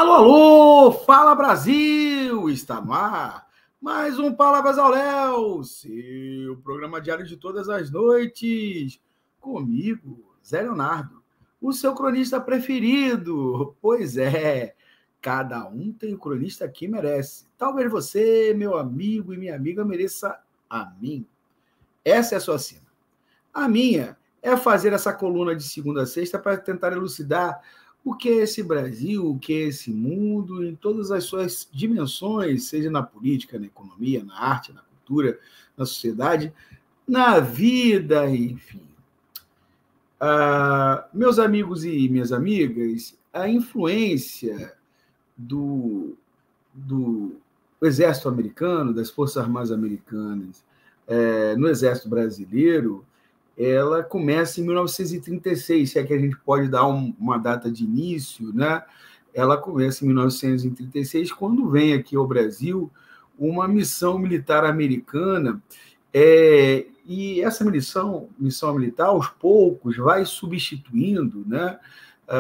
Alô, alô! Fala Brasil! Está no ar mais um Palavras ao Léo, seu programa diário de todas as noites. Comigo, Zé Leonardo, o seu cronista preferido. Pois é, cada um tem o cronista que merece. Talvez você, meu amigo e minha amiga, mereça a mim. Essa é a sua cena. A minha é fazer essa coluna de segunda a sexta para tentar elucidar o que é esse Brasil, o que é esse mundo, em todas as suas dimensões, seja na política, na economia, na arte, na cultura, na sociedade, na vida, enfim. Meus amigos e minhas amigas, a influência do Exército Americano, das Forças Armadas Americanas, no Exército Brasileiro, ela começa em 1936, se é que a gente pode dar uma data de início, né? Ela começa em 1936, quando vem aqui ao Brasil uma missão militar americana, e essa missão militar, aos poucos, vai substituindo, né,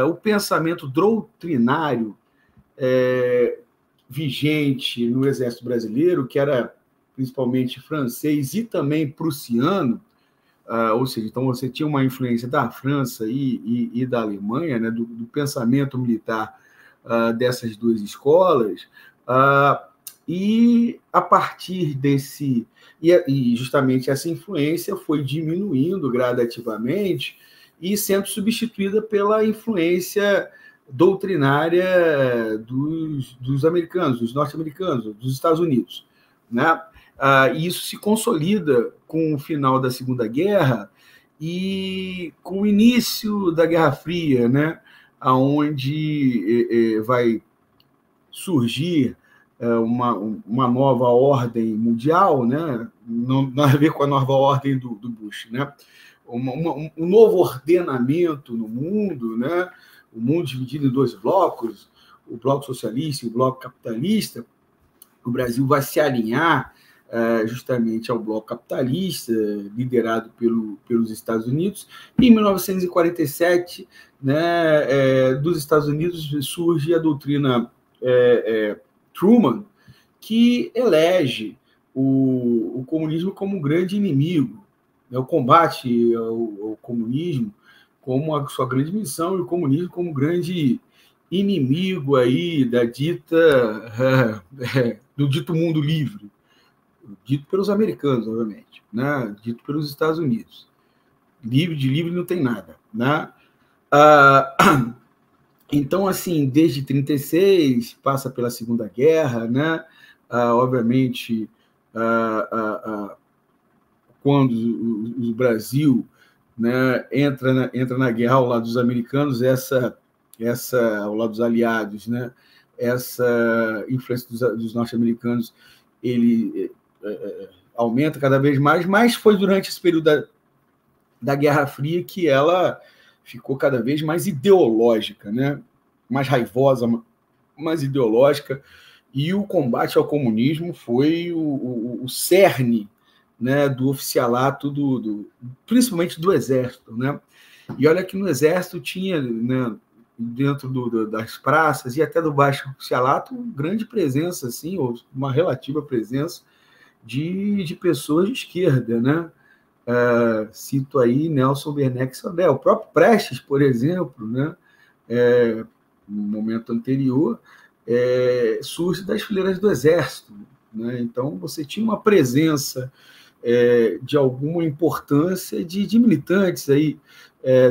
o pensamento doutrinário vigente no Exército Brasileiro, que era principalmente francês e também prussiano, ou seja, então você tinha uma influência da França e da Alemanha, né, do pensamento militar dessas duas escolas, e a partir desse... E justamente essa influência foi diminuindo gradativamente e sendo substituída pela influência doutrinária dos americanos, dos norte-americanos, dos Estados Unidos, né? E isso se consolida com o final da Segunda Guerra e com o início da Guerra Fria, né, onde vai surgir uma nova ordem mundial, né, não a ver com a nova ordem do Bush, né, um novo ordenamento no mundo, né, o mundo dividido em dois blocos, o bloco socialista e o bloco capitalista. O Brasil vai se alinhar justamente ao bloco capitalista, liderado pelos Estados Unidos. E em 1947, né, dos Estados Unidos surge a doutrina Truman, que elege o comunismo como um grande inimigo, né, o combate ao comunismo como a sua grande missão e o comunismo como um grande inimigo aí da do dito mundo livre, dito pelos americanos, obviamente, né? Dito pelos Estados Unidos. Livre de livre não tem nada, né? Então, assim, desde 36, passa pela Segunda Guerra, né? Obviamente, quando o Brasil, né, entra na guerra ao lado dos americanos, ao lado dos aliados, né? Essa influência dos norte-americanos ele aumenta cada vez mais, mas foi durante esse período da Guerra Fria que ela ficou cada vez mais ideológica, né? Mais raivosa, mais ideológica, e o combate ao comunismo foi o cerne, né, do oficialato, principalmente do Exército, né? E olha que no Exército tinha, né, dentro das praças e até do baixo oficialato, grande presença, assim, ou uma relativa presença de pessoas de esquerda, né? Cito aí Nelson Werneck Sodré, o próprio Prestes, por exemplo, né? No momento anterior, surge das fileiras do Exército, né? Então você tinha uma presença de alguma importância de militantes aí,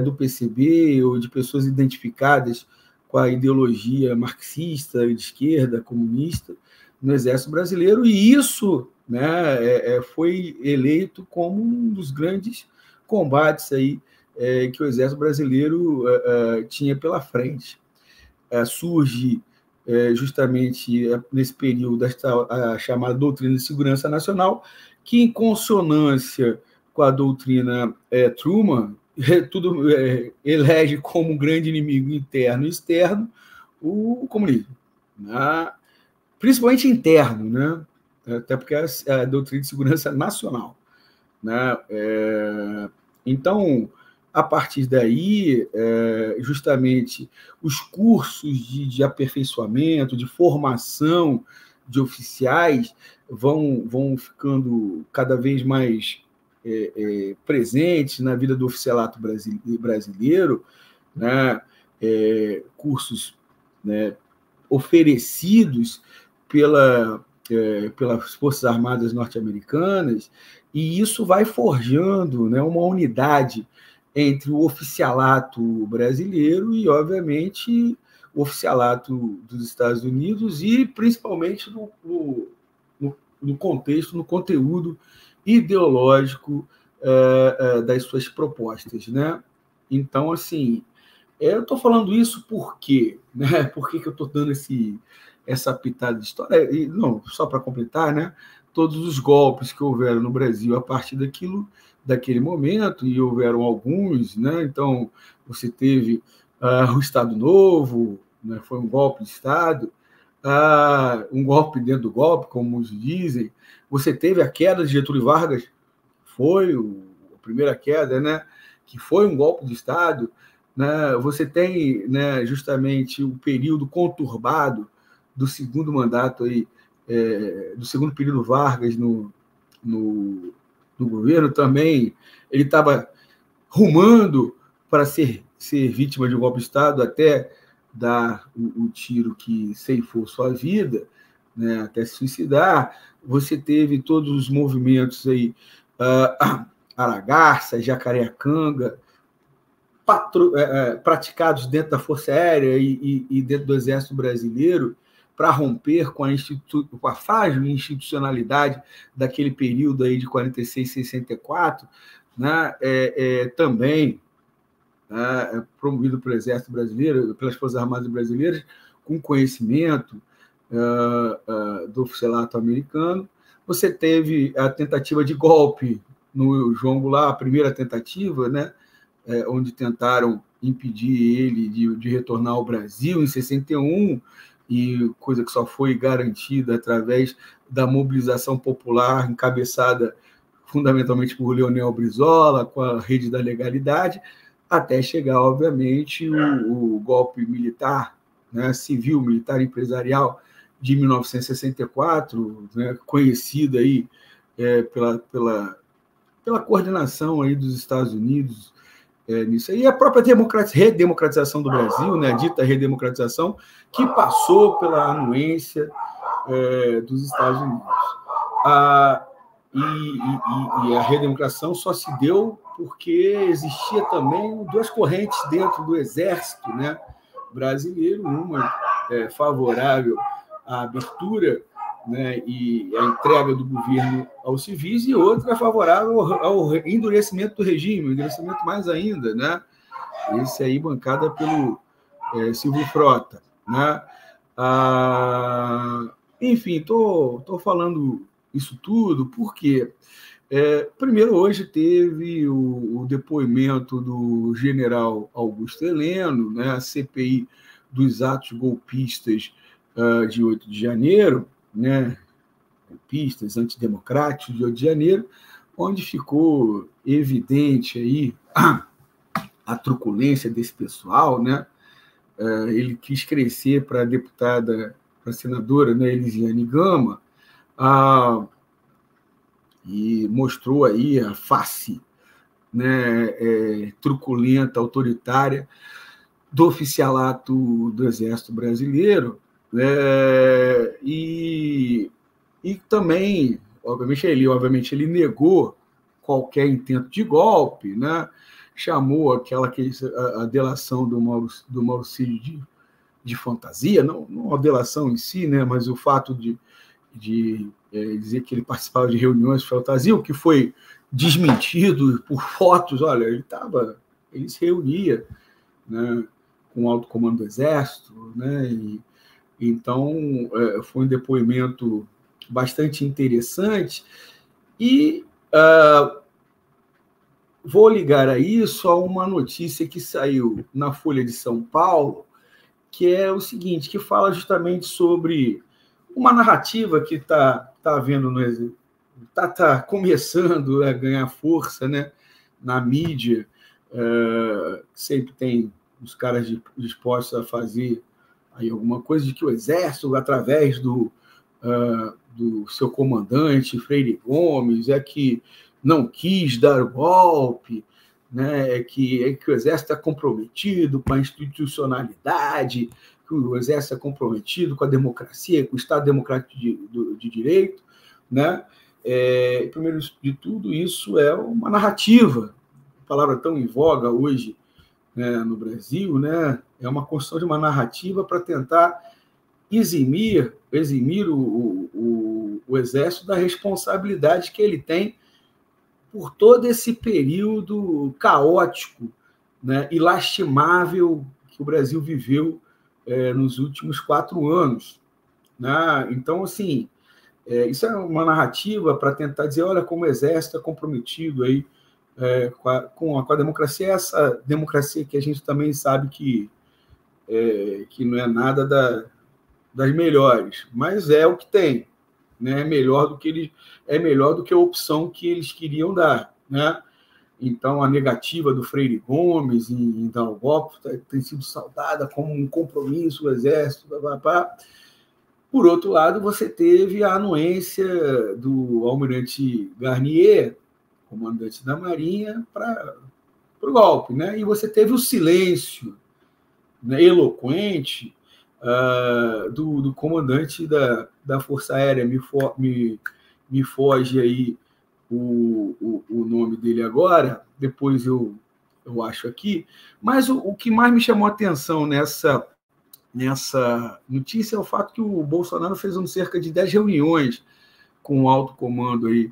do PCB ou de pessoas identificadas com a ideologia marxista, de esquerda, comunista, no Exército Brasileiro, e isso, né, foi eleito como um dos grandes combates aí, que o Exército Brasileiro tinha pela frente. Surge justamente nesse período a chamada doutrina de segurança nacional, que, em consonância com a doutrina Truman, tudo elege como um grande inimigo interno e externo o comunismo, né? Principalmente interno, né? Até porque é a doutrina de segurança nacional, né? Então, a partir daí, justamente, os cursos de aperfeiçoamento, de formação de oficiais vão ficando cada vez mais presentes na vida do oficialato brasileiro, né? Cursos, né, oferecidos pelas Forças Armadas norte-americanas, e isso vai forjando, né, uma unidade entre o oficialato brasileiro e, obviamente, o oficialato dos Estados Unidos, e principalmente no contexto, no conteúdo ideológico das suas propostas, né? Então, assim, eu estou falando isso por quê? Né? Por que eu estou dando essa pitada de história? E, não, só para completar, né? Todos os golpes que houveram no Brasil a partir daquele momento, e houveram alguns, né? Então, você teve o Estado Novo, né? Foi um golpe de Estado, um golpe dentro do golpe, como muitos dizem. Você teve a queda de Getúlio Vargas, foi a primeira queda, né? Que foi um golpe de Estado. Né? Você tem, né, justamente o período conturbado do segundo mandato aí, do segundo período Vargas no governo também. Ele estava rumando para ser vítima de um golpe de Estado, até dar o tiro que ceifou sua vida, né, até se suicidar. Você teve todos os movimentos aí, Aragarça, Jacareacanga, praticados dentro da Força Aérea e dentro do Exército Brasileiro, para romper com a frágil institucionalidade daquele período aí de 46 a 64, né? Também, né, promovido pelo Exército Brasileiro, pelas Forças Armadas Brasileiras, com conhecimento do oficialato americano. Você teve a tentativa de golpe no João Goulart, a primeira tentativa, né? Onde tentaram impedir ele de retornar ao Brasil em 61, e coisa que só foi garantida através da mobilização popular encabeçada fundamentalmente por Leonel Brizola, com a rede da legalidade, até chegar, obviamente, o golpe militar, né, civil, militar, empresarial de 1964, né, conhecido aí pela coordenação aí dos Estados Unidos nisso. E a própria redemocratização do Brasil, né, a dita redemocratização, que passou pela anuência dos Estados Unidos. E a redemocratização só se deu porque existia também duas correntes dentro do Exército, né, brasileiro, uma favorável à abertura, né, e a entrega do governo aos civis, e outra favorável ao endurecimento do regime, endurecimento mais ainda, né? Esse aí bancada pelo Silvio Frota, né? Enfim, estou falando isso tudo porque, primeiro, hoje teve o depoimento do general Augusto Heleno, né, a CPI dos atos golpistas de 8 de janeiro, né, golpistas, antidemocráticos de 8 de janeiro, onde ficou evidente aí a truculência desse pessoal, né? Ele quis crescer para deputada, para senadora, né, Elisiane Gama, e mostrou aí a face, né, truculenta, autoritária do oficialato do Exército Brasileiro, e também, obviamente, ele negou qualquer intento de golpe, né? Chamou a delação do Mauricídio de fantasia, não a delação em si, né? Mas o fato de dizer que ele participava de reuniões de fantasia, o que foi desmentido por fotos. Olha, ele se reunia, né, com o alto comando do Exército, né? E então foi um depoimento bastante interessante, e vou ligar a isso a uma notícia que saiu na Folha de São Paulo, que é o seguinte, que fala justamente sobre uma narrativa que está começando a ganhar força, né, na mídia sempre tem os caras dispostos a fazer aí alguma coisa de que o Exército, através do seu comandante, Freire Gomes, que não quis dar o golpe, né? É que o Exército está comprometido com a institucionalidade, que o Exército está comprometido com a democracia, com o Estado Democrático de Direito, né? Primeiro de tudo, isso é uma narrativa, palavra tão em voga hoje, né, no Brasil, né? É uma construção de uma narrativa para tentar eximir o Exército da responsabilidade que ele tem por todo esse período caótico, né, e lastimável que o Brasil viveu nos últimos 4 anos. Né? Então, assim, isso é uma narrativa para tentar dizer, olha como o Exército é comprometido aí, com a democracia, essa democracia que a gente também sabe que não é nada das melhores, mas é o que tem, né? É melhor do que a opção que eles queriam dar, né? Então, a negativa do Freire Gomes em dar o golpe tem sido saudada como um compromisso do Exército. Por outro lado, você teve a anuência do almirante Garnier, comandante da Marinha, para o golpe, né? E você teve o silêncio, né, eloquente do comandante da Força Aérea, me foge aí o nome dele agora, depois eu acho aqui, mas o que mais me chamou a atenção nessa notícia é o fato que o Bolsonaro fez cerca de 10 reuniões com o alto comando aí,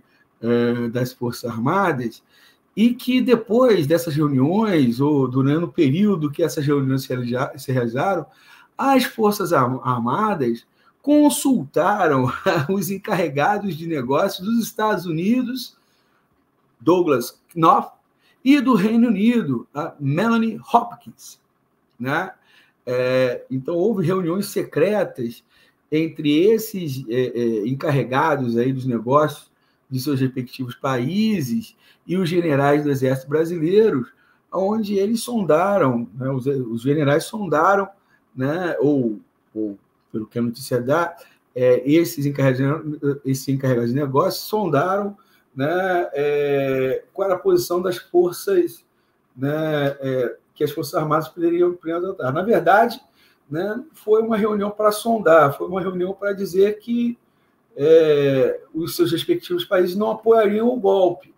das Forças Armadas, e que depois dessas reuniões, ou durante o período que essas reuniões se realizaram, as Forças Armadas consultaram os encarregados de negócios dos Estados Unidos, Douglas Knauf, e do Reino Unido, a Melanie Hopkins. Né? Então, houve reuniões secretas entre esses encarregados aí dos negócios de seus respectivos países e os generais do Exército brasileiro, onde eles sondaram, né, os generais sondaram, né, ou pelo que a notícia dá, esses encarregados de negócios sondaram, né, qual era a posição das forças, né, que as Forças Armadas poderiam adotar. Na verdade, né, foi uma reunião para sondar, foi uma reunião para dizer que os seus respectivos países não apoiariam o golpe.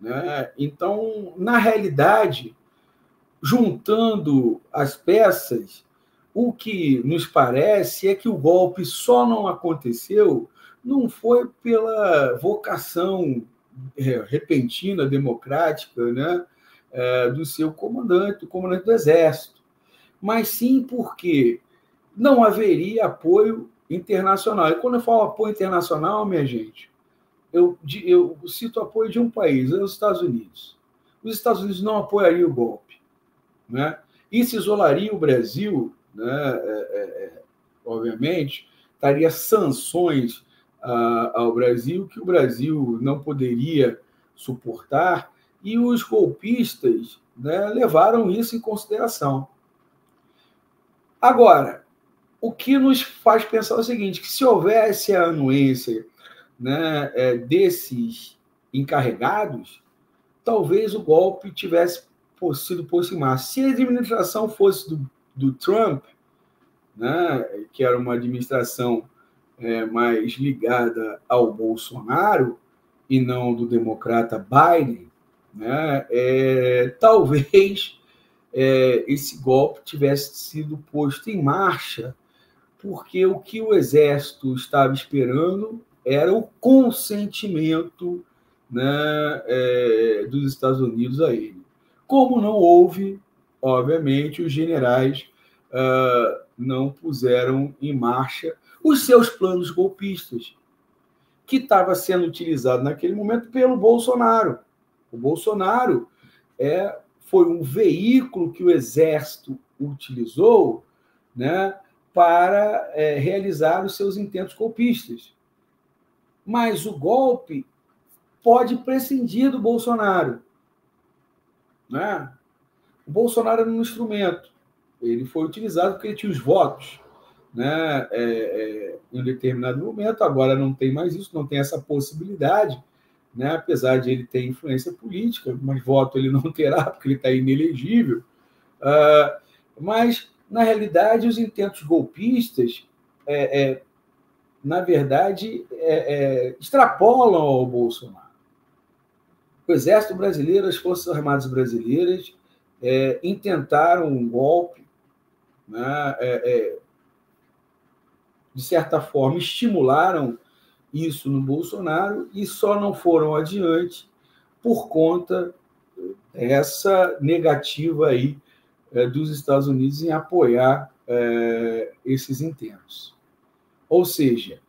Né? Então, na realidade, juntando as peças, o que nos parece é que o golpe só não aconteceu, não foi pela vocação repentina, democrática, né, do seu comandante, do comandante do Exército, mas sim porque não haveria apoio internacional. E quando eu falo apoio internacional, minha gente, eu cito o apoio de um país, os Estados Unidos. Os Estados Unidos não apoiariam o golpe. Né? Isso isolaria o Brasil, né? Obviamente, daria sanções ao Brasil que o Brasil não poderia suportar, e os golpistas, né, levaram isso em consideração. Agora, o que nos faz pensar é o seguinte, que se houvesse a anuência, né, desses encarregados, talvez o golpe tivesse sido posto em marcha. Se a administração fosse do Trump, né, que era uma administração mais ligada ao Bolsonaro e não do democrata Biden, né, talvez esse golpe tivesse sido posto em marcha, porque o que o Exército estava esperando era o consentimento, né, dos Estados Unidos a ele. Como não houve, obviamente, os generais não puseram em marcha os seus planos golpistas, que estava sendo utilizado naquele momento pelo Bolsonaro. O Bolsonaro foi um veículo que o Exército utilizou, né, para realizar os seus intentos golpistas. Mas o golpe pode prescindir do Bolsonaro. né? O Bolsonaro era um instrumento. Ele foi utilizado porque ele tinha os votos, né? Em um determinado momento. Agora não tem mais isso, não tem essa possibilidade, né? Apesar de ele ter influência política, mas voto ele não terá, porque ele está inelegível. Mas, na realidade, os intentos golpistas, na verdade, extrapolam ao Bolsonaro. O Exército Brasileiro, as Forças Armadas Brasileiras intentaram um golpe, né? De certa forma, estimularam isso no Bolsonaro e só não foram adiante por conta dessa negativa aí dos Estados Unidos em apoiar esses intentos. Ou seja,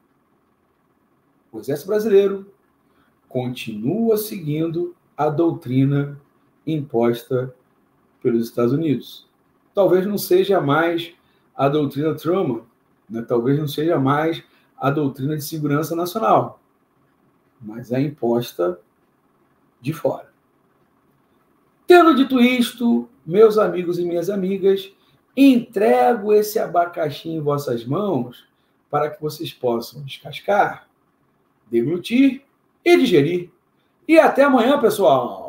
o Exército Brasileiro continua seguindo a doutrina imposta pelos Estados Unidos. Talvez não seja mais a doutrina Truman, né? Talvez não seja mais a doutrina de segurança nacional, mas é imposta de fora. Tendo dito isto, meus amigos e minhas amigas, entrego esse abacaxi em vossas mãos para que vocês possam descascar, deglutir e digerir. E até amanhã, pessoal!